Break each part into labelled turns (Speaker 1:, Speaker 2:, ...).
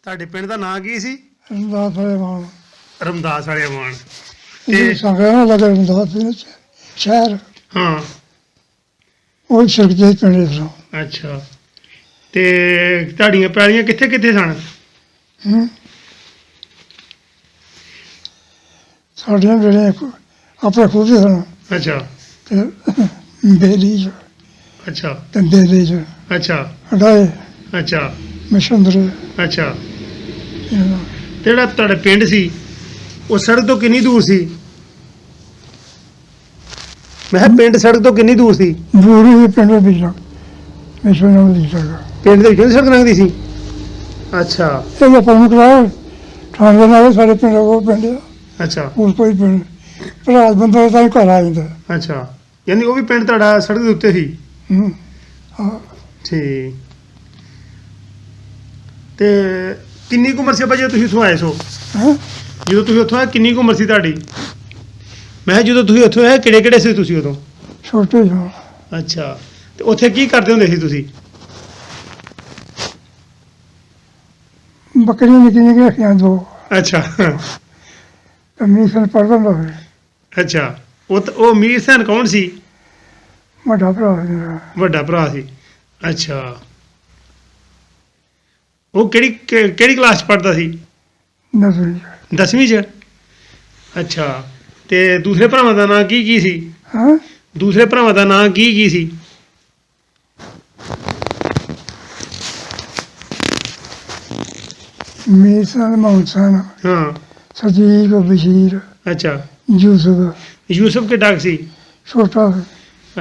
Speaker 1: ਤੁਹਾਡੇ ਪਿੰਡ ਦਾ ਨਾਂ ਕੀ ਸੀ?
Speaker 2: ਰਮਦਾਸ ਵਾਲੇ ਮਾਨ
Speaker 1: ਰਮਦਾਸ ਵਾਲੇ ਮਾਨ।
Speaker 2: ਇਹ ਸੰਗਰਾਂ ਨਾਲ ਲੱਗਾ ਰਮਦਾਸ ਦੇ ਸ਼ਹਿਰ
Speaker 1: ਹਾਂ
Speaker 2: ਉਹ ਸੜਕ ਦੇ ਪਿੰਡ ਤੋਂ।
Speaker 1: ਅੱਛਾ। ਤੇ ਤੁਹਾਡੀਆਂ ਪੈਲੀਆਂ ਕਿੱਥੇ ਕਿੱਥੇ ਸਨ?
Speaker 2: ਸਾਡੀਆਂ ਜਿਹੜੇ ਆਪਣੇ ਖੁਦ ਦੇ ਸਨ
Speaker 1: ਅੱਛਾ
Speaker 2: ਤੇ ਬੇਲੀ ਚ
Speaker 1: ਅੱਛਾ
Speaker 2: ਤੇ ਬੇਲੀ ਚ
Speaker 1: ਅੱਛਾ
Speaker 2: ਹਟਾਏ
Speaker 1: ਅੱਛਾ
Speaker 2: ਮਸ਼ੰਦਰ
Speaker 1: ਅੱਛਾ। ਤੇ ਜਿਹੜਾ ਤੁਹਾਡਾ ਪਿੰਡ ਸੀ ਉਹ ਸੜਕ ਤੋਂ ਕਿੰਨੀ ਦੂਰ ਸੀ? ਮੈਂ ਕਿਹਾ ਪਿੰਡ ਸੜਕ ਤੋਂ ਕਿੰਨੀ ਦੂਰ ਸੀ?
Speaker 2: ਦੂਰੀ ਦੇ ਪਿੰਡ ਵਿੱਚ ਮਿਸ਼ਨ ਨਾਲ ਦੀ ਸਕਦਾ
Speaker 1: ਪਿੰਡ ਦੇ ਵਿੱਚੋਂ ਦੀ ਸੜਕ ਲੰਘਦੀ ਸੀ? ਅੱਛਾ
Speaker 2: ਇਹ ਤਾਂ ਪ੍ਰਮੁੱਖ ਰਾਹ ਠਾਣੇ ਨਾਲ ਸਾਡੇ ਪਿੰਡ ਉਹ ਪਿੰਡ ਆ
Speaker 1: ਅੱਛਾ
Speaker 2: ਉਸ ਕੋਈ ਪਿੰਡ ਭਰਾ ਬੰਦਾ ਤਾਂ ਘਰ ਆ ਜਾਂਦਾ।
Speaker 1: ਅੱਛਾ। ਯਾਨੀ ਉਹ ਵੀ ਪਿੰਡ ਤੁਹਾਡਾ ਸੜਕ ਦੇ ਉੱਤੇ ਸੀ?
Speaker 2: ਹਾਂ
Speaker 1: ਠੀਕ। ਤੇ ਕਿੰਨੀ ਕੁ ਉਮਰ ਸੀ ਜਦੋਂ ਤੁਸੀਂ ਉੱਥੋਂ ਆਏ ਸੋ?
Speaker 2: ਹੈਂ
Speaker 1: ਜਦੋਂ ਤੁਸੀਂ ਉੱਥੋਂ ਆਏ ਕਿੰਨੀ ਕੁ ਉਮਰ ਸੀ ਤੁਹਾਡੀ? ਮੈਂ ਕਿਹਾ ਜਦੋਂ ਤੁਸੀਂ ਉੱਥੋਂ ਆਏ ਕਿਹੜੇ ਕਿਹੜੇ ਸੀ ਤੁਸੀਂ ਉਦੋਂ?
Speaker 2: ਛੋਟੇ ਜਿਹੇ
Speaker 1: ਅੱਛਾ। ਤੇ ਉੱਥੇ ਕੀ ਕਰਦੇ ਹੁੰਦੇ ਸੀ ਤੁਸੀਂ?
Speaker 2: ਬੱਕਰੀਆਂ ਨਿੱਕੀਆਂ ਨਿੱਕੀਆਂ ਰੱਖੀਆਂ ਦੋ
Speaker 1: ਅੱਛਾ
Speaker 2: ਕਮਿਸ਼ਨ ਪੜਦਾ ਹੁੰਦਾ ਫਿਰ
Speaker 1: ਅੱਛਾ। ਉਹ ਮੀਰ ਹੁਸੈਨ ਕੌਣ ਸੀ?
Speaker 2: ਵੱਡਾ ਭਰਾ ਮੇਰਾ
Speaker 1: ਵੱਡਾ ਭਰਾ ਸੀ। ਅੱਛਾ। ਉਹ ਕਿਹੜੀ ਕਲਾਸ 'ਚ ਪੜ੍ਹਦਾ ਸੀ?
Speaker 2: ਨਸਲ
Speaker 1: 10ਵੀਂ 'ਚ? ਅੱਛਾ। ਤੇ ਦੂਸਰੇ ਭਰਾਵਾਂ ਦਾ ਨਾਂ ਕੀ ਸੀ?
Speaker 2: ਹਾਂ
Speaker 1: ਦੂਸਰੇ ਭਰਾਵਾਂ ਦਾ ਨਾਂ ਕੀ ਸੀ?
Speaker 2: ਮੀਸਾਨ ਮੌਨਸਾਨ
Speaker 1: ਹਾਂ
Speaker 2: ਸਦੀਕ ਬਸ਼ੀਰ
Speaker 1: ਅੱਛਾ।
Speaker 2: ਯੂਸਫ
Speaker 1: ਯੂਸਫ ਕਿੱਡਾ ਕੁ ਸੀ?
Speaker 2: ਛੋਟਾ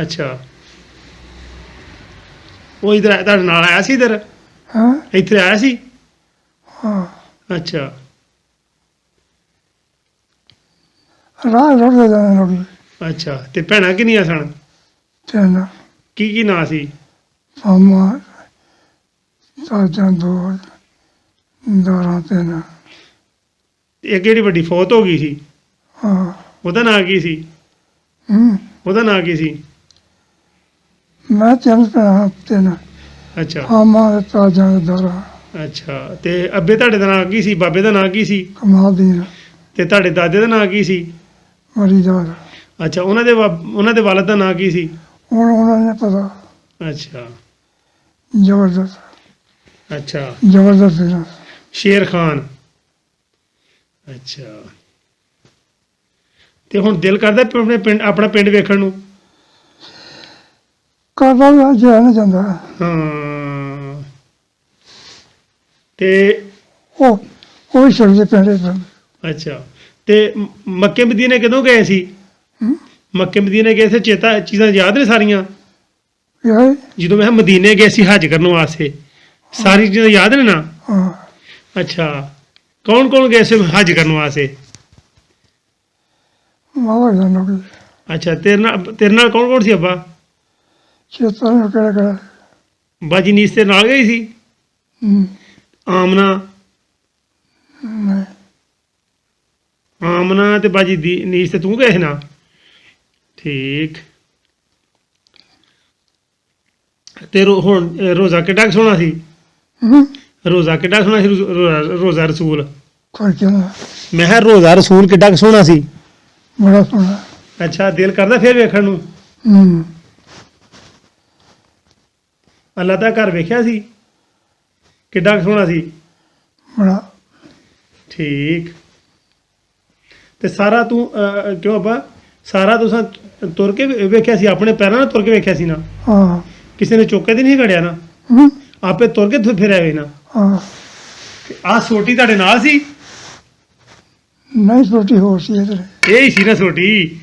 Speaker 1: ਅੱਛਾ। ਉਹ ਇਧਰ ਤੁਹਾਡੇ ਨਾਲ ਆਇਆ ਸੀ? ਇਧਰ
Speaker 2: ਹਾਂ
Speaker 1: ਇੱਥੇ ਆਇਆ ਸੀ?
Speaker 2: ਹਾਂ
Speaker 1: ਅੱਛਾ
Speaker 2: ਰਾਹ ਰੋਡ ਜਾਣਾ ਲੋਕੀ
Speaker 1: ਅੱਛਾ। ਤੇ ਭੈਣਾਂ ਕਿੰਨੀਆਂ ਸਨ?
Speaker 2: ਤਿੰਨ
Speaker 1: ਕੀ ਨਾਂ ਸੀ?
Speaker 2: ਮਾਮਾ ਸਾਜਾਂ ਦੋ ਦਾਰਾਂ ਤਿੰਨ
Speaker 1: ਇੱਕ ਜਿਹੜੀ ਵੱਡੀ ਫੌਤ ਹੋ ਗਈ ਸੀ
Speaker 2: ਹਾਂ
Speaker 1: ਉਹਦਾ ਨਾਂ ਕੀ ਸੀ? ਉਹਦਾ ਨਾਂ ਕੀ ਸੀ?
Speaker 2: ਮੈਂ ਤਿੰਨ ਭੈਣਾਂ ਤਿੰਨ
Speaker 1: ਅੱਛਾ
Speaker 2: ਮਾਮਾ ਸਾਜਾਂ ਦਾਰਾਂ
Speaker 1: ਅੱਛਾ। ਤੇ ਅੱਬੇ ਤੁਹਾਡੇ ਦਾ ਨਾਂ ਕੀ ਸੀ? ਬਾਬੇ ਦਾ ਨਾਂ ਕੀ ਸੀ?
Speaker 2: ਕਮਾਲ ਦੀਨ
Speaker 1: ਤੇ ਤੁਹਾਡੇ ਦਾਦੇ ਦਾ ਨਾਂ ਕੀ ਸੀ?
Speaker 2: ਮਰੀਦਾਰ
Speaker 1: ਅੱਛਾ। ਉਹਨਾਂ ਦੇ ਵਾਲਦ ਦਾ ਨਾਂ ਕੀ ਸੀ?
Speaker 2: ਹੁਣ ਉਹਨਾਂ ਨੇ ਪਤਾ
Speaker 1: ਅੱਛਾ
Speaker 2: ਜ਼ਬਰਦਸਤ
Speaker 1: ਅੱਛਾ।
Speaker 2: ਜ਼ਬਰਦਸਤ ਸੀ
Speaker 1: ਸ਼ੇਰ ਖਾਨ। ਅੱਛਾ। ਤੇ ਹੁਣ ਦਿਲ ਕਰਦਾ ਆਪਣਾ ਪਿੰਡ ਵੇਖਣ ਨੂੰ?
Speaker 2: ਕਰਦਾ ਵੀ ਜਾਇਆ ਨਾ ਜਾਂਦਾ
Speaker 1: ਹਾਂ। ਤੇ
Speaker 2: ਉਹ ਵੀ ਛੱਡ ਦੇ ਪਿੰਡ
Speaker 1: ਅੱਛਾ। ਤੇ ਮੱਕੇ ਮਦੀਨੇ ਕਦੋਂ ਗਏ ਸੀ? ਮੱਕੇ ਮਦੀਨੇ ਗਏ ਸੀ ਚੀਜ਼ਾਂ ਯਾਦ ਨੇ ਸਾਰੀਆਂ?
Speaker 2: ਯਾਰ
Speaker 1: ਜਦੋਂ ਮੈਂ ਮਦੀਨੇ ਗਏ ਸੀ ਹੱਜ ਕਰਨ ਵਾਸਤੇ ਸਾਰੀ ਚੀਜ਼ਾਂ ਯਾਦ ਨੇ ਨਾ?
Speaker 2: ਹਾਂ
Speaker 1: ਅੱਛਾ। ਕੌਣ ਕੌਣ ਗਏ ਸੀ ਹੱਜ ਕਰਨ ਵਾਸਤੇ?
Speaker 2: ਮਾਵਾ ਜਾਣਾ ਕੋਈ
Speaker 1: ਅੱਛਾ। ਤੇਰੇ ਨਾਲ ਕੌਣ ਕੌਣ ਸੀ ਅੱਬਾ?
Speaker 2: ਚੇਤਾ ਨਹੀਂ ਕਿਹੜਾ ਕਿਹੜਾ
Speaker 1: ਬਾਜੀ ਨੀਸ ਤੇ ਨਾਲ ਗਈ ਸੀ? ਆਮਨਾ
Speaker 2: ਨਹੀਂ
Speaker 1: ਆਮਨਾ ਤੇ ਬਾਜੀ ਨੀਸ ਤੇ ਤੂੰ ਗਏ ਸੀ ਨਾ? ਠੀਕ। ਤੇ ਹੁਣ ਰੋਜ਼ਾ ਕਿੱਡਾ ਕੁ ਸੋਹਣਾ ਸੀ? ਰੋਜ਼ਾ ਕਿੱਡਾ ਸੋਹਣਾ ਸੀ? ਰੋਜ਼ਾ ਰਸੂਲ।
Speaker 2: ਕੋਈ ਕਹਿੰਦਾ
Speaker 1: ਮੈਂ ਕਿਹਾ ਰੋਜ਼ਾ ਰਸੂਲ ਕਿੱਡਾ ਕੁ ਸੋਹਣਾ ਸੀ?
Speaker 2: ਬੜਾ ਸੋਹਣਾ
Speaker 1: ਅੱਛਾ। ਦਿਲ ਕਰਦਾ ਫਿਰ ਵੇਖਣ ਨੂੰ? ਅੱਲਾ ਦਾ ਘਰ ਵੇਖਿਆ ਸੀ? ਕਿੱਡਾ ਕੁ ਸੋਹਣਾ ਸੀ?
Speaker 2: ਬੜਾ
Speaker 1: ਠੀਕ। ਤੇ ਸਾਰਾ ਤੂੰ ਕਿਉਂ ਅੱਬਾ ਸਾਰਾ ਤੁਸੀਂ ਤੁਰ ਕੇ ਵੇਖਿਆ ਸੀ? ਆਪਣੇ ਪੈਰਾਂ ਨਾਲ ਤੁਰ ਕੇ ਵੇਖਿਆ ਸੀ ਨਾ?
Speaker 2: ਹਾਂ
Speaker 1: ਕਿਸੇ ਨੇ ਚੁੱਕ ਕੇ ਤੇ ਨਹੀਂ ਖੜਿਆ ਨਾ? ਆਪੇ ਤੁਰ ਕੇ ਫਿਰ ਆਵੇ ਨਾ?
Speaker 2: ਹਾਂ
Speaker 1: ਆਹ ਸੋਟੀ ਤੁਹਾਡੇ ਨਾਲ ਸੀ?
Speaker 2: ਨਹੀਂ ਛੋਟੀ ਹੋਰ ਸੀ ਇੱਧਰ
Speaker 1: ਇਹ ਹੀ ਸੀ ਨਾ ਸੋਟੀ?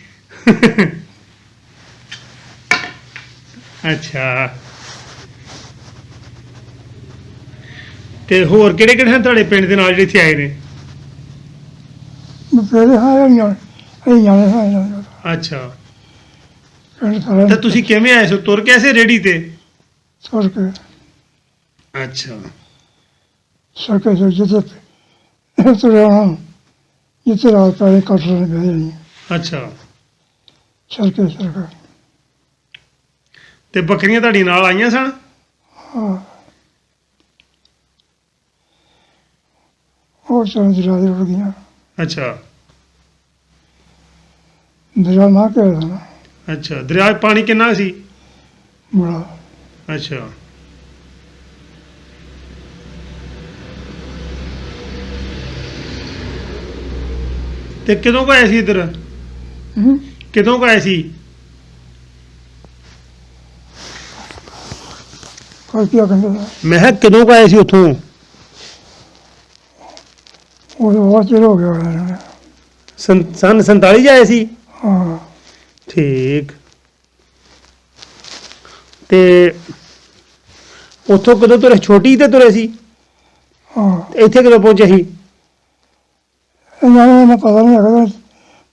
Speaker 1: ਅੱਛਾ। ਤੇ ਹੋਰ ਕਿਹੜੇ ਕਿਹੜੇ ਹਨ ਤੁਹਾਡੇ ਪਿੰਡ ਦੇ ਨਾਲ ਜਿਹੜੇ ਇੱਥੇ ਆਏ ਨੇ?
Speaker 2: ਬਥੇਰੇ ਹਾਂ ਇਹ ਜਾਣੇ ਹਾਂ
Speaker 1: ਅੱਛਾ।
Speaker 2: ਪਿੰਡ ਸਾਰਾ
Speaker 1: ਤਾਂ ਤੁਸੀਂ ਕਿਵੇਂ ਆਏ ਸੋ? ਤੁਰ ਕੇ ਆਏ ਸੀ ਰੇੜੀ ਤੇ?
Speaker 2: ਸੁਰ ਕੇ
Speaker 1: ਅੱਛਾ
Speaker 2: ਸਰਕੇ ਤੋਂ ਜਿੱਥੇ ਤੁਰਿਆ ਜਿੱਥੇ ਰਾਤ ਪਾਏ ਕੱਟ ਰਹੇ ਬਹਿ ਜਾਣੀ
Speaker 1: ਅੱਛਾ।
Speaker 2: ਸਰਕੇ
Speaker 1: ਤੇ ਬੱਕਰੀਆਂ ਤੁਹਾਡੀ ਨਾਲ ਆਈਆਂ ਸਨ?
Speaker 2: ਹਾਂ ਉਹ ਚਾਰ ਦਰਿਆ ਦੇ ਰੁੜ ਗਈਆਂ।
Speaker 1: ਅੱਛਾ
Speaker 2: ਦਰਿਆ ਨਾ ਕਹਿ ਦੇਣਾ
Speaker 1: ਅੱਛਾ, ਦਰਿਆ 'ਚ ਪਾਣੀ ਕਿੰਨਾ ਸੀ?
Speaker 2: ਬੜਾ।
Speaker 1: ਅੱਛਾ, ਤੇ ਕਦੋਂ ਕੁ ਆਏ ਸੀ ਇੱਧਰ?
Speaker 2: ਹੂੰ।
Speaker 1: ਕਦੋਂ ਕੁ ਆਏ ਸੀ?
Speaker 2: ਕੋਈ ਕੀ ਕਹਿੰਦੇ
Speaker 1: ਮੈਂ ਕਿਹਾ ਕਦੋਂ ਕੁ ਆਏ ਸੀ ਉੱਥੋਂ?
Speaker 2: ਉਹ ਬਹੁਤ ਚਿਰ ਹੋ ਗਿਆ ਹੋਣਾ ਇਹਨੂੰ।
Speaker 1: ਸੰਨ 47 'ਚ ਆਏ ਸੀ।
Speaker 2: ਹਾਂ।
Speaker 1: ਠੀਕ। ਤੇ ਉੱਥੋਂ ਕਦੋਂ ਤੁਰੇ? ਛੋਟੀ ਤੇ ਤੁਰੇ ਸੀ?
Speaker 2: ਹਾਂ
Speaker 1: ਤੇ ਇੱਥੇ ਕਦੋਂ ਪਹੁੰਚੇ ਸੀ?
Speaker 2: ਇਹਨਾਂ ਨੂੰ ਇੰਨਾ ਪਤਾ ਨਹੀਂ ਹੈਗਾ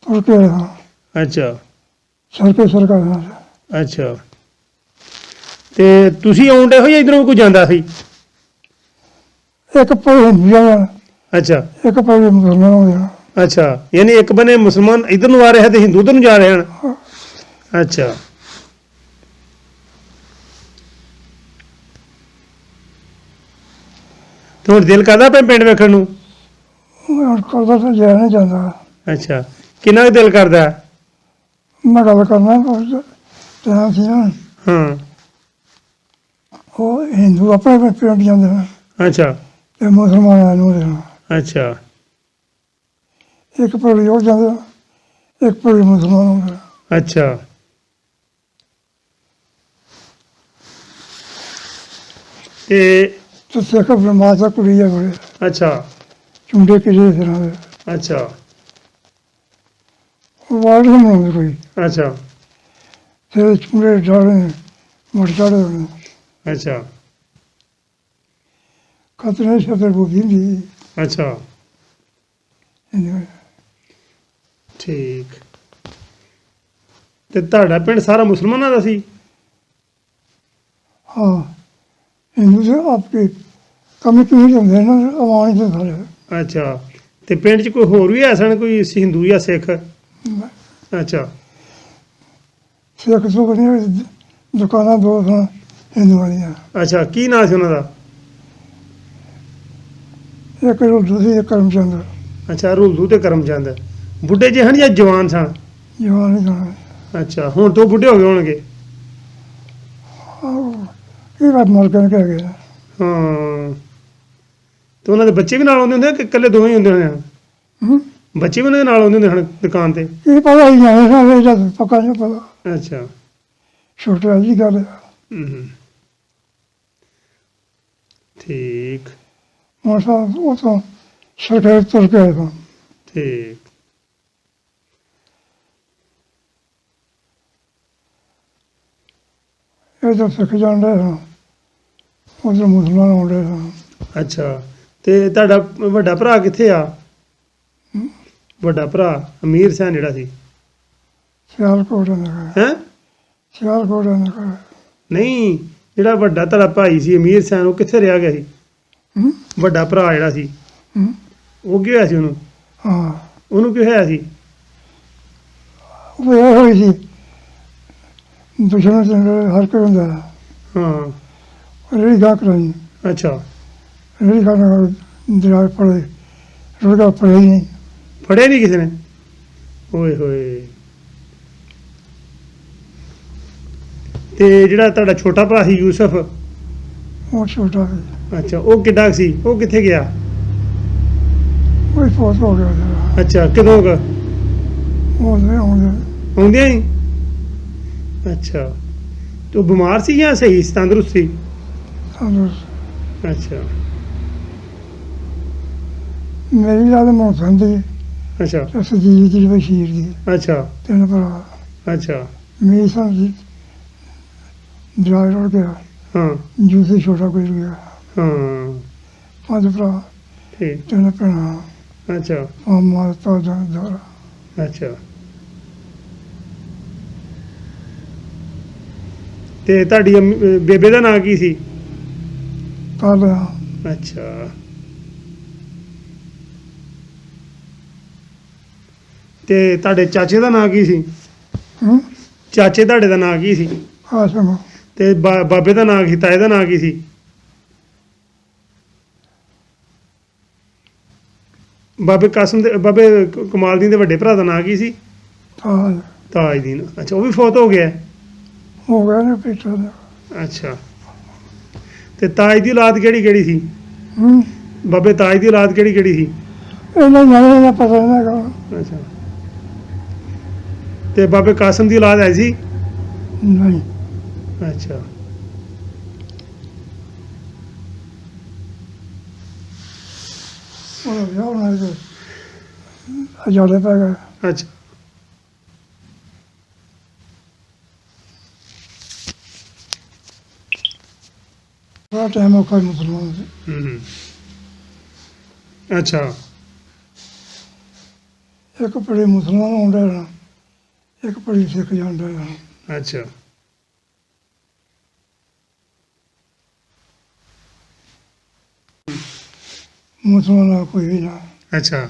Speaker 2: ਤੁਰ ਕੇ ਆਇਆ
Speaker 1: ਅੱਛਾ
Speaker 2: ਸੜਕੇ ਸਰਕਾਰ ਨਾਲ।
Speaker 1: ਅੱਛਾ, ਤੇ ਤੁਸੀਂ ਆਉਂਦੇ ਹੋ ਜਾਂ ਇਧਰੋਂ ਕੋਈ ਜਾਂਦਾ ਸੀ?
Speaker 2: ਇੱਕ ਪਈ ਹਿੰਦੂ ਜਾਣਾ,
Speaker 1: ਅੱਛਾ
Speaker 2: ਇੱਕ ਪਈ ਮੁਸਲਮਾਨ ਹੋ ਜਾਣਾ।
Speaker 1: ਅੱਛਾ, ਯਾਨੀ ਇੱਕ ਬੰਨੇ ਮੁਸਲਮਾਨ ਇਧਰ ਨੂੰ ਆ ਰਿਹਾ ਤੇ ਹਿੰਦੂ ਉਧਰ ਨੂੰ ਜਾ ਰਹੇ ਹਨ। ਅੱਛਾ, ਤੇ ਹੁਣ ਦਿਲ ਕਰਦਾ ਪਿੰਡ ਵੇਖਣ ਨੂੰ?
Speaker 2: ਹੁਣ ਕਰਦਾ ਤਾਂ ਜਾਇਆ ਨਹੀਂ ਜਾਂਦਾ।
Speaker 1: ਅੱਛਾ, ਕਿੰਨਾ ਕੁ ਦਿਲ ਕਰਦਾ?
Speaker 2: ਮੈਂ ਗੱਲ ਕਰਨਾ ਟਾਈਮ ਸੀ ਨਾ,
Speaker 1: ਹਾਂ
Speaker 2: ਉਹ ਹਿੰਦੂ ਆਪਣੇ ਆਪਣੇ ਪਿੰਡ ਜਾਂਦੇ ਨੇ
Speaker 1: ਅੱਛਾ
Speaker 2: ਤੇ ਮੁਸਲਮਾਨ ਨੂੰ ਦੇਣਾ।
Speaker 1: ਅੱਛਾ
Speaker 2: ਇੱਕ ਪਿੰਡ ਉਹ ਜਾਂਦੇ, ਇੱਕ ਪਿੰਡ ਮੁਸਲਮਾਨ ਹੁੰਦੇ।
Speaker 1: ਅੱਛਾ, ਤੇ
Speaker 2: ਤੇ ਸਿੱਖ ਬਰਮਾਸ ਦਾ ਕੁੜੀ ਆ ਬੜੇ
Speaker 1: ਅੱਛਾ
Speaker 2: ਚੁੰਡੇ ਕਿਸੇ ਤਰ੍ਹਾਂ ਦੇ
Speaker 1: ਅੱਛਾ
Speaker 2: ਉਹ ਵਾਰਡ ਨਹੀਂ ਬਣਾਉਂਦੇ ਕੋਈ।
Speaker 1: ਅੱਛਾ
Speaker 2: ਫਿਰ ਚੁੰਡੇ ਡਾਲੇ ਮੁੜ ਚੜ੍ਹਦੇ ਹੋਣੇ
Speaker 1: ਅੱਛਾ
Speaker 2: ਖਤਰੇ ਛਤਰ ਬੁੱਧੀ ਦੀ।
Speaker 1: ਅੱਛਾ ਠੀਕ। ਤੇ ਤੁਹਾਡਾ ਪਿੰਡ ਸਾਰਾ ਮੁਸਲਮਾਨਾਂ ਦਾ ਸੀ?
Speaker 2: ਹਾਂ ਹਿੰਦੂ ਦੇ ਆਪਕੇ ਕੰਮ ਕਿਉਂ ਹੁੰਦੇ ਨਾ ਆਵਾਜ਼ ਦੇ ਸਾਰੇ।
Speaker 1: ਅੱਛਾ, ਤੇ ਪਿੰਡ 'ਚ ਕੋਈ ਹੋਰ ਵੀ ਹੈ ਸਨ, ਕੋਈ ਹਿੰਦੂ ਜਾਂ ਸਿੱਖ? ਅੱਛਾ
Speaker 2: ਸਿੱਖ ਸੁੱਖ ਨਹੀਂ, ਦੁਕਾਨਾਂ ਦੋ ਸਨ ਹਿੰਦੂਆਂ ਦੀਆਂ।
Speaker 1: ਅੱਛਾ, ਕੀ ਨਾਂ ਸੀ ਉਹਨਾਂ ਦਾ?
Speaker 2: ਇੱਕ ਰੁੱਦੂ ਸੀ, ਇੱਕ ਕਰਮਚੰਦ।
Speaker 1: ਅੱਛਾ, ਰੁਲਦੂ ਤੇ ਕਰਮਚੰਦ। ਬੁੱਢੇ ਜਿਹੇ ਹਨ ਜਾਂ ਜਵਾਨ ਸਨ?
Speaker 2: ਜਵਾਨ ਨਹੀਂ ਜਾਣਾ।
Speaker 1: ਅੱਛਾ, ਹੁਣ ਤੋਂ ਬੁੱਢੇ ਹੋ ਗਏ ਹੋਣਗੇ।
Speaker 2: ਇਹ ਬਾਤ ਮਰ ਕੇ ਕਹਿ ਗਏ।
Speaker 1: ਹਾਂ, ਤੇ ਉਹਨਾਂ ਦੇ ਬੱਚੇ ਵੀ ਨਾਲ ਆਉਂਦੇ ਹੁੰਦੇ ਆ ਕਿ ਇਕੱਲੇ ਦੋਵੇਂ ਹੀ ਹੁੰਦੇ ਹਨ?
Speaker 2: ਹੂੰ।
Speaker 1: ਬੱਚੇ ਵੀ ਉਹਨਾਂ ਦੇ ਨਾਲ ਆਉਂਦੇ ਹੁੰਦੇ ਹਨ ਦੁਕਾਨ ਤੇ?
Speaker 2: ਇਹ ਪਤਾ ਹੀ ਨਹੀਂ ਸਾਨੂੰ ਜਦ ਪੱਕਾ ਨਹੀਂ ਪਤਾ।
Speaker 1: ਅੱਛਾ
Speaker 2: ਛੋਟੇ ਜੀ ਗੱਲ ਆ।
Speaker 1: ਹੂੰ ਠੀਕ
Speaker 2: ਹੁਣ ਸਾਹਿਬ ਉਹ ਤੋਂ ਸਰਕਾਰ ਤੁਰ ਕੇ ਆਏ ਤਾਂ
Speaker 1: ਠੀਕ।
Speaker 2: ਇਹ ਤਾਂ ਸਿੱਖ ਜਾਣ ਰਹੇ ਸਨ, ਉਧਰ ਮੁਸਲਮਾਨ ਆਉਣ ਰਹੇ ਸਨ।
Speaker 1: ਅੱਛਾ, ਤੇ ਤੁਹਾਡਾ ਵੱਡਾ ਭਰਾ ਕਿੱਥੇ ਆ?
Speaker 2: ਹੂੰ।
Speaker 1: ਵੱਡਾ ਭਰਾ ਅਮੀਰ ਸੈਨ ਜਿਹੜਾ ਸੀ?
Speaker 2: ਸਿਆਲਕੋਟ ਦਾ ਨਗਰ।
Speaker 1: ਹੈਂ?
Speaker 2: ਸਿਆਲਕੋਟ ਦਾ ਨਗਰ।
Speaker 1: ਨਹੀਂ, ਜਿਹੜਾ ਵੱਡਾ ਤੁਹਾਡਾ ਭਾਈ ਸੀ ਅਮੀਰ ਸੈਨ, ਉਹ ਕਿੱਥੇ ਰਿਹਾ ਗਿਆ ਸੀ?
Speaker 2: ਹੂੰ।
Speaker 1: ਵੱਡਾ ਭਰਾ ਜਿਹੜਾ ਸੀ,
Speaker 2: ਹੂੰ।
Speaker 1: ਉਹ ਕੀ ਹੋਇਆ ਸੀ ਉਹਨੂੰ?
Speaker 2: ਹਾਂ
Speaker 1: ਉਹਨੂੰ ਕੀ ਹੋਇਆ ਸੀ?
Speaker 2: ਉਹ ਇਹ ਹੋਈ ਸੀ ਦੁਸ਼ਮਣ ਸਿੰਘ ਹਰ ਕੋਈ ਹੁੰਦਾ
Speaker 1: ਹਾਂ
Speaker 2: ਰੇੜੀ ਗਾ ਕਰਾਈ।
Speaker 1: ਅੱਛਾ,
Speaker 2: ਰੇੜੀ ਗਾ ਦਰਿਆ ਪੜੇ ਰੁੜਗਾ ਪੜੇ ਹੀ ਨਹੀਂ।
Speaker 1: ਫੜਿਆ ਨਹੀਂ ਕਿਸੇ ਨੇ? ਓਏ ਹੋਏ। ਤੇ ਜਿਹੜਾ ਤੁਹਾਡਾ ਛੋਟਾ ਭਰਾ ਸੀ ਯੂਸਫ?
Speaker 2: ਉਹ ਛੋਟਾ ਸੀ,
Speaker 1: ਅੱਛਾ, ਉਹ ਕਿੱਡਾ ਕੁ ਸੀ? ਉਹ ਕਿੱਥੇ ਗਿਆ?
Speaker 2: ਉਹ ਫੌਤ ਹੋ ਗਿਆ ਜਰਾ।
Speaker 1: ਅੱਛਾ, ਕਦੋਂ ਕੁ?
Speaker 2: ਉਹਦੇ ਆਉਂਦੇ
Speaker 1: ਆਉਂਦਿਆਂ ਹੀ? ਅੱਛਾ, ਤੇ ਉਹ ਬਿਮਾਰ ਸੀ ਜਾਂ ਸਹੀ ਸੀ, ਤੰਦਰੁਸਤ ਸੀ?
Speaker 2: ਸਾਨੂੰ
Speaker 1: ਅੱਛਾ
Speaker 2: ਮੇਰੀ ਗੱਲ ਮੌਸਮ ਦੀ
Speaker 1: ਅੱਛਾ
Speaker 2: ਤੇ ਸਜੀਵ ਦੀ ਬਸ਼ੀਰ ਦੀ
Speaker 1: ਅੱਛਾ
Speaker 2: ਤਿੰਨ ਭਰਾ।
Speaker 1: ਅੱਛਾ
Speaker 2: ਮੇਰੀ ਸਮਝੀ ਦਰਿਆ ਰੁੜ ਗਿਆ,
Speaker 1: ਹਾਂ
Speaker 2: ਜੂਸੇ ਛੋਟਾ ਕੋਈ ਰੁੜ ਗਿਆ।
Speaker 1: ਹਾਂ
Speaker 2: ਪੰਜ ਭਰਾ
Speaker 1: ਠੀਕ
Speaker 2: ਤਿੰਨ ਭੈਣਾਂ
Speaker 1: ਅੱਛਾ
Speaker 2: ਮਾਮਾ ਤਾਜਾ ਦਾਰਾ।
Speaker 1: ਅੱਛਾ। ਤੇ ਤੁਹਾਡੀ ਬੇਬੇ ਦਾ ਨਾਂ ਕੀ ਸੀ?
Speaker 2: ਕਾਲਿਆ
Speaker 1: ਅੱਛਾ, ਤੇ ਤੁਹਾਡੇ ਚਾਚੇ ਦਾ ਨਾਂ ਕੀ ਸੀ?
Speaker 2: ਹੂੰ।
Speaker 1: ਚਾਚੇ ਤੁਹਾਡੇ ਦਾ ਨਾਂ ਕੀ ਸੀ?
Speaker 2: ਆਸ਼ਮ
Speaker 1: ਤੇ ਬਾਬੇ ਦਾ ਨਾਂ ਕੀ, ਤਾਏ ਦਾ ਨਾਂ ਕੀ ਸੀ? ਬਾਬੇ ਕਾਸਮ ਦੇ ਬਾਬੇ ਕਮਾਲਦੀਨ ਦੇ ਵੱਡੇ ਭਰਾ ਦਾ ਨਾਂ ਕੀ ਸੀ?
Speaker 2: ਤਾਂ
Speaker 1: ਤਾਜਦੀਨ। ਅੱਛਾ, ਉਹ ਵੀ ਫੌਤ ਹੋ ਗਿਆ ਹੈ?
Speaker 2: ਹੋ ਗਿਆ ਨੇ ਪੀਟਰ ਦਾ।
Speaker 1: ਅੱਛਾ, ਤੇ ਤਾਜ ਦੀ ਔਲਾਦ ਕਿਹੜੀ ਕਿਹੜੀ ਸੀ?
Speaker 2: ਹੂੰ
Speaker 1: ਬਾਬੇ ਤਾਜ ਦੀ ਔਲਾਦ ਕਿਹੜੀ ਕਿਹੜੀ ਸੀ?
Speaker 2: ਇਹਨਾਂ ਨਾਲੇ ਦਾ ਪਤਾ ਨਹੀਂ ਹੈਗਾ।
Speaker 1: ਅੱਛਾ, ਤੇ ਬਾਬੇ ਕਾਸਮ ਦੀ ਔਲਾਦ ਹੈ ਸੀ?
Speaker 2: ਨਹੀਂ
Speaker 1: ਅੱਛਾ,
Speaker 2: ਉਹ ਵਿਆਹ ਹੋਣਾ ਸੀ ਹਜ਼ਾਰੇ ਪੈ ਗਏ।
Speaker 1: ਅੱਛਾ,
Speaker 2: ਬੜਾ ਟਾਈਮ ਔਖਾ ਸੀ ਮੁਸਲਮਾਨ ਸੀ।
Speaker 1: ਹੂੰ, ਅੱਛਾ,
Speaker 2: ਇੱਕ ਪੜੀ ਮੁਸਲਮਾਨ ਆਉਂਦਾ ਰਹਿਣਾ, ਇੱਕ ਪੜੀ ਸਿੱਖ ਜਾਂਦਾ ਰਹਿਣਾ।
Speaker 1: ਅੱਛਾ,
Speaker 2: ਮੁਸਲਮਾਨ ਦਾ ਕੋਈ ਵੀ ਨਾ।
Speaker 1: ਅੱਛਾ,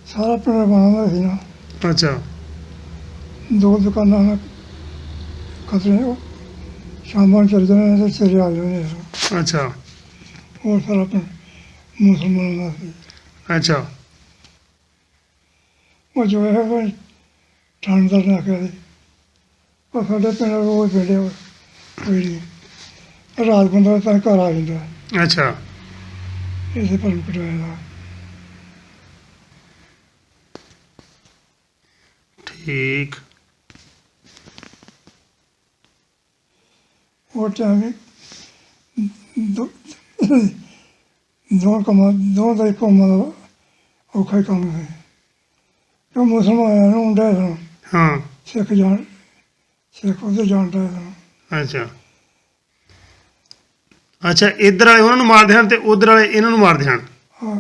Speaker 2: ਸਾਰਾ ਪਿੰਡ ਬਣਾਉਂਦਾ ਸੀ ਨਾ।
Speaker 1: ਅੱਛਾ,
Speaker 2: ਦੋ ਦੁਕਾਨਾਂ ਨਾਲ ਖਤਰੇ ਉਹ ਸ਼ਾਮਾਂ ਨੂੰ ਚੱਲ ਜਾਣੇ ਤੇ ਸਵੇਰੇ ਆ ਜਾਣੇ ਸੀ।
Speaker 1: ਅੱਛਾ,
Speaker 2: ਉਹ ਸਾਰਾ ਪਿੰਡ ਮੁਸਲਮਾਨਾਂ ਦਾ ਸੀ।
Speaker 1: ਅੱਛਾ,
Speaker 2: ਉਹ ਜੋ ਹੈ ਉਹ ਠੰਡਦਾਰ ਨੇ ਆਖਿਆ ਸੀ ਉਹ ਸਾਡੇ ਪਿੰਡ ਰੋਜ਼ ਵੇਲੇ ਕੋਈ ਨਹੀਂ ਰਾਤ ਬੰਦਾ ਤਾਂ ਘਰ ਆ ਜਾਂਦਾ
Speaker 1: ਅੱਛਾ,
Speaker 2: ਇਸੇ ਪਰ ਕਟਾਇਆ ਦਾ।
Speaker 1: ਠੀਕ।
Speaker 2: ਉਹ ਟਾਈਮ ਵੀ ਦੋ ਦੋ ਦਾ ਹੀ ਕੰਮ ਦਾ ਔਖਾ ਹੀ ਕੰਮ ਸੀ ਕਿਉਂ ਮੁਸਲਮਾਨਾਂ ਨੂੰ ਹੁੰਦਾ ਸਨ
Speaker 1: ਹਾਂ,
Speaker 2: ਸਿੱਖ ਉਹਦੇ ਜਾਣਦਾ ਸਨ।
Speaker 1: ਅੱਛਾ, ਅੱਛਾ, ਇੱਧਰ ਵਾਲੇ ਉਹਨਾਂ ਨੂੰ ਮਾਰਦੇ ਹਨ ਤੇ ਉਧਰ ਵਾਲੇ ਇਹਨਾਂ ਨੂੰ ਮਾਰਦੇ ਹਨ,
Speaker 2: ਹਾਂ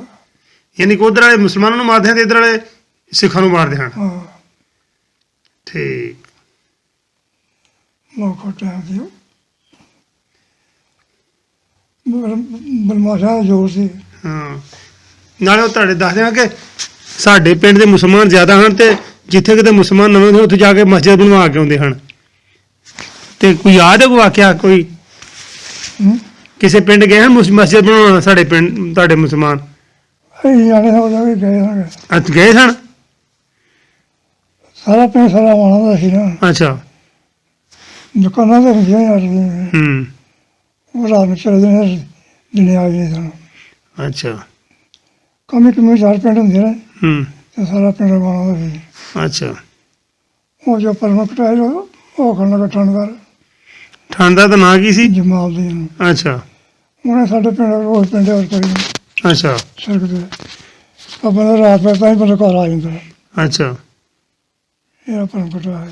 Speaker 1: ਯਾਨੀ ਕਿ ਉਧਰ ਵਾਲੇ ਮੁਸਲਮਾਨਾਂ ਨੂੰ ਮਾਰਦੇ ਹਨ ਤੇ ਇੱਧਰ ਵਾਲੇ ਸਿੱਖਾਂ ਨੂੰ ਮਾਰਦੇ ਹਨ।
Speaker 2: ਹਾਂ
Speaker 1: ਠੀਕ।
Speaker 2: ਮੌਕਾ ਟਾਈਮ ਸੀ ਬਦਮਾਸ਼ਾਂ ਦਾ ਜ਼ੋਰ ਸੀ।
Speaker 1: ਹਾਂ, ਨਾਲੇ ਉਹ ਤੁਹਾਡੇ ਦੱਸਦੇ ਆ ਕਿ ਸਾਡੇ ਪਿੰਡ ਦੇ ਮੁਸਲਮਾਨ ਜ਼ਿਆਦਾ ਹਨ ਤੇ ਜਿੱਥੇ ਕਿਤੇ ਮੁਸਲਮਾਨ ਨਵੇਂ ਹੁੰਦੇ ਉੱਥੇ ਜਾ ਕੇ ਮਸਜਿਦ ਬਣਵਾ ਕੇ ਆਉਂਦੇ ਹਨ। ਤੇ ਕੋਈ ਯਾਦ ਹੈ ਕੋਈ ਵਾਕਿਆ ਕੋਈ
Speaker 2: ਹੂੰ
Speaker 1: ਕਿਸੇ ਪਿੰਡ ਗਏ ਹਨ ਮਸਜਿਦ ਬਣਾਉਣ ਸਾਡੇ ਪਿੰਡ ਤੁਹਾਡੇ ਮੁਸਲਮਾਨ?
Speaker 2: ਅਸੀਂ ਜਾਣੇ ਹੋ ਜਾ ਵੀ ਗਏ ਹਾਂ
Speaker 1: ਅੱਜ ਗਏ ਸਨ?
Speaker 2: ਸਾਰਾ ਪਿੰਡ ਸਾਰਾ ਆਉਣਾ ਦਾ ਸੀ ਨਾ।
Speaker 1: ਅੱਛਾ,
Speaker 2: ਦੁਕਾਨਾਂ ਤੇ ਹੁੰਦੀਆਂ ਹੀ ਆ
Speaker 1: ਹੂੰ,
Speaker 2: ਉਹ ਰਾਤ ਨੂੰ ਚਲੇ ਜਾਣੇ ਦਿਨੇ ਆ ਗਏ ਸਨ।
Speaker 1: ਅੱਛਾ,
Speaker 2: ਕਮੀ ਕਮੀ 4 ਪਿੰਡ ਹੁੰਦੇ ਨੇ
Speaker 1: ਹੂੰ,
Speaker 2: ਤੇ ਸਾਰਾ ਪਿੰਡ ਆਉਣਾ ਦਾ ਸੀ।
Speaker 1: ਅੱਛਾ।
Speaker 2: ਉਹ ਜੋ ਪਰਮਾ ਕਟਾਇਆ ਉਹ ਕਰਨ ਲੱਗਾ ਠੰਡਦਾਰ
Speaker 1: ਠੰਡ ਦਾ ਤਾਂ ਨਾਂ ਕੀ ਸੀ?
Speaker 2: ਜਮਾਲ ਦੀ ਨੂੰ
Speaker 1: ਅੱਛਾ,
Speaker 2: ਉਹਨੇ ਸਾਡੇ ਪਿੰਡ ਰੋਜ਼ ਪਿੰਡ ਹੋਰ ਕੋਈ ਨਹੀਂ
Speaker 1: ਅੱਛਾ,
Speaker 2: ਸੜਕ ਤੇ ਆਪਾਂ ਦਾ ਰਾਤ ਪੈ ਤਾਂ ਹੀ ਬੰਦਾ ਘਰ ਆ ਜਾਂਦਾ।
Speaker 1: ਅੱਛਾ,
Speaker 2: ਇਹ ਪਰਮ ਕਟਾਇਆ